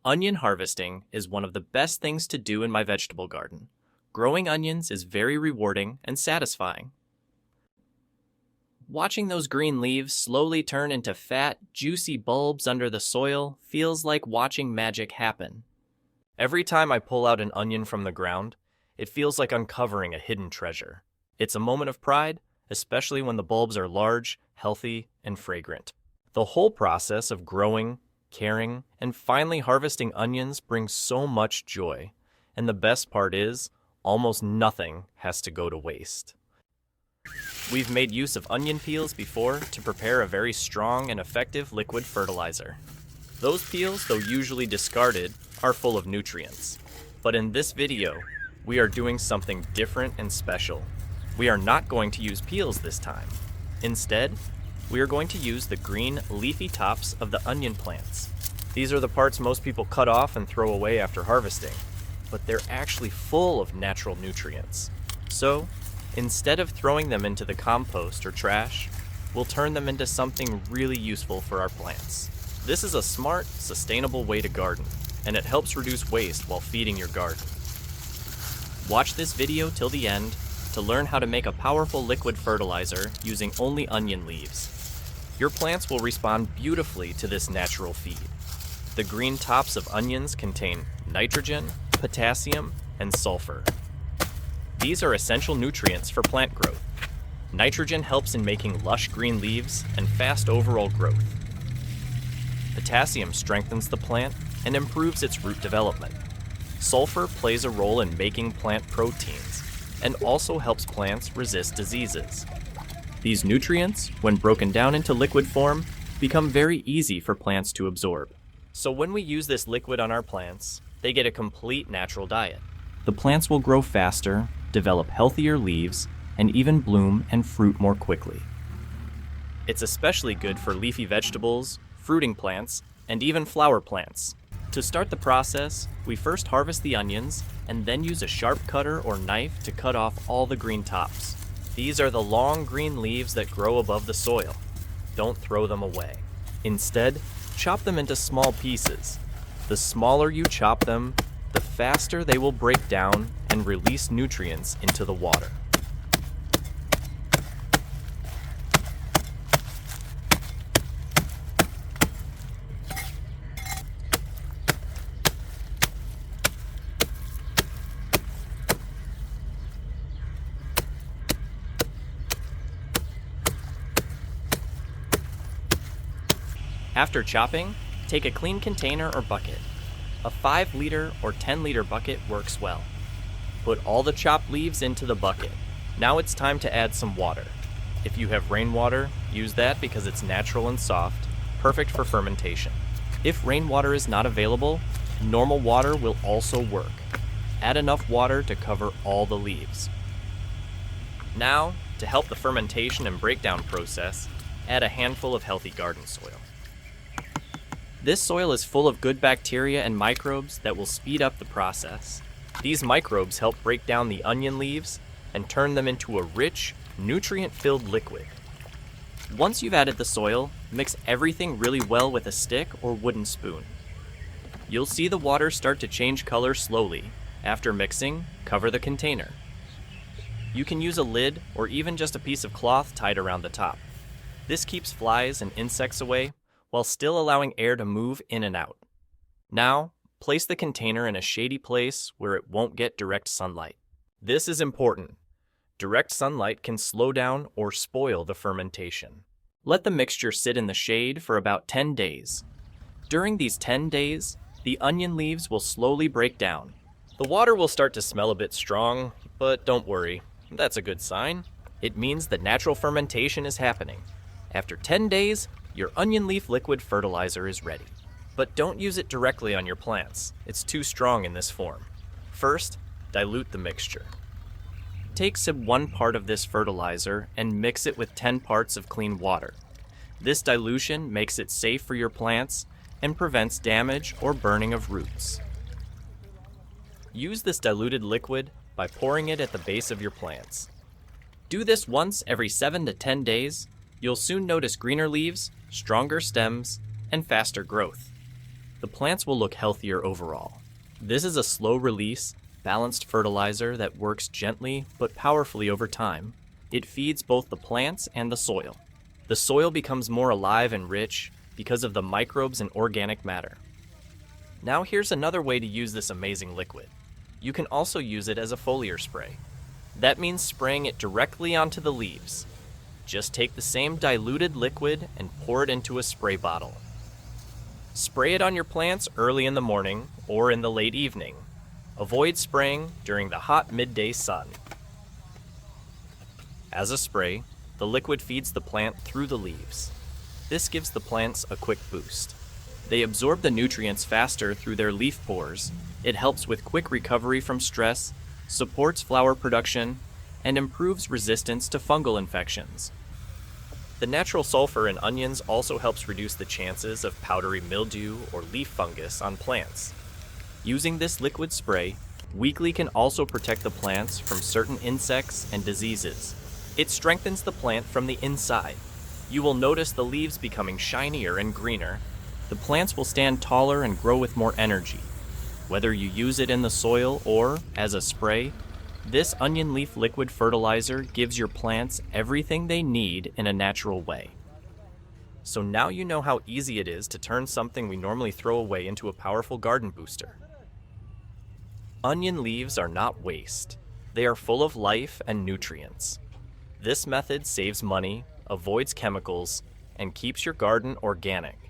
Onion harvesting is one of the best things to do in my vegetable garden. Growing onions is very rewarding and satisfying. Watching those green leaves slowly turn into fat, juicy bulbs under the soil feels like watching magic happen. Every time I pull out an onion from the ground, it feels like uncovering a hidden treasure. It's a moment of pride, especially when the bulbs are large, healthy, and fragrant. The whole process of growing, caring, and finally harvesting onions brings so much joy. And the best part is, almost nothing has to go to waste. We've made use of onion peels before to prepare a very strong and effective liquid fertilizer. Those peels, though usually discarded, are full of nutrients. But in this video, we are doing something different and special. We are not going to use peels this time. Instead, we are going to use the green, leafy tops of the onion plants. These are the parts most people cut off and throw away after harvesting, but they're actually full of natural nutrients. So, instead of throwing them into the compost or trash, we'll turn them into something really useful for our plants. This is a smart, sustainable way to garden, and it helps reduce waste while feeding your garden. Watch this video till the end to learn how to make a powerful liquid fertilizer using only onion leaves. Your plants will respond beautifully to this natural feed. The green tops of onions contain nitrogen, potassium, and sulfur. These are essential nutrients for plant growth. Nitrogen helps in making lush green leaves and fast overall growth. Potassium strengthens the plant and improves its root development. Sulfur plays a role in making plant proteins and also helps plants resist diseases. These nutrients, when broken down into liquid form, become very easy for plants to absorb. So when we use this liquid on our plants, they get a complete natural diet. The plants will grow faster, develop healthier leaves, and even bloom and fruit more quickly. It's especially good for leafy vegetables, fruiting plants, and even flower plants. To start the process, we first harvest the onions and then use a sharp cutter or knife to cut off all the green tops. These are the long green leaves that grow above the soil. Don't throw them away. Instead, chop them into small pieces. The smaller you chop them, the faster they will break down and release nutrients into the water. After chopping, take a clean container or bucket. A 5-liter or 10-liter bucket works well. Put all the chopped leaves into the bucket. Now it's time to add some water. If you have rainwater, use that because it's natural and soft, perfect for fermentation. If rainwater is not available, normal water will also work. Add enough water to cover all the leaves. Now, to help the fermentation and breakdown process, add a handful of healthy garden soil. This soil is full of good bacteria and microbes that will speed up the process. These microbes help break down the onion leaves and turn them into a rich, nutrient-filled liquid. Once you've added the soil, mix everything really well with a stick or wooden spoon. You'll see the water start to change color slowly. After mixing, cover the container. You can use a lid or even just a piece of cloth tied around the top. This keeps flies and insects away, while still allowing air to move in and out. Now, place the container in a shady place where it won't get direct sunlight. This is important. Direct sunlight can slow down or spoil the fermentation. Let the mixture sit in the shade for about 10 days. During these 10 days, the onion leaves will slowly break down. The water will start to smell a bit strong, but don't worry, that's a good sign. It means the natural fermentation is happening. After 10 days, your onion leaf liquid fertilizer is ready. But don't use it directly on your plants. It's too strong in this form. First, dilute the mixture. Take some 1 part of this fertilizer and mix it with 10 parts of clean water. This dilution makes it safe for your plants and prevents damage or burning of roots. Use this diluted liquid by pouring it at the base of your plants. Do this once every 7 to 10 days. You'll soon notice greener leaves, stronger stems, and faster growth. the plants will look healthier overall. This is a slow-release, balanced fertilizer that works gently but powerfully over time. It feeds both the plants and the soil. The soil becomes more alive and rich because of the microbes and organic matter. Now here's another way to use this amazing liquid. You can also use it as a foliar spray. That means spraying it directly onto the leaves. Just take the same diluted liquid and pour it into a spray bottle. Spray it on your plants early in the morning or in the late evening. Avoid spraying during the hot midday sun. As a spray, the liquid feeds the plant through the leaves. This gives the plants a quick boost. They absorb the nutrients faster through their leaf pores. It helps with quick recovery from stress, supports flower production, and improves resistance to fungal infections. The natural sulfur in onions also helps reduce the chances of powdery mildew or leaf fungus on plants. Using this liquid spray weekly can also protect the plants from certain insects and diseases. It strengthens the plant from the inside. You will notice the leaves becoming shinier and greener. The plants will stand taller and grow with more energy. Whether you use it in the soil or as a spray, this onion leaf liquid fertilizer gives your plants everything they need in a natural way. So now you know how easy it is to turn something we normally throw away into a powerful garden booster. Onion leaves are not waste. They are full of life and nutrients. This method saves money, avoids chemicals, and keeps your garden organic.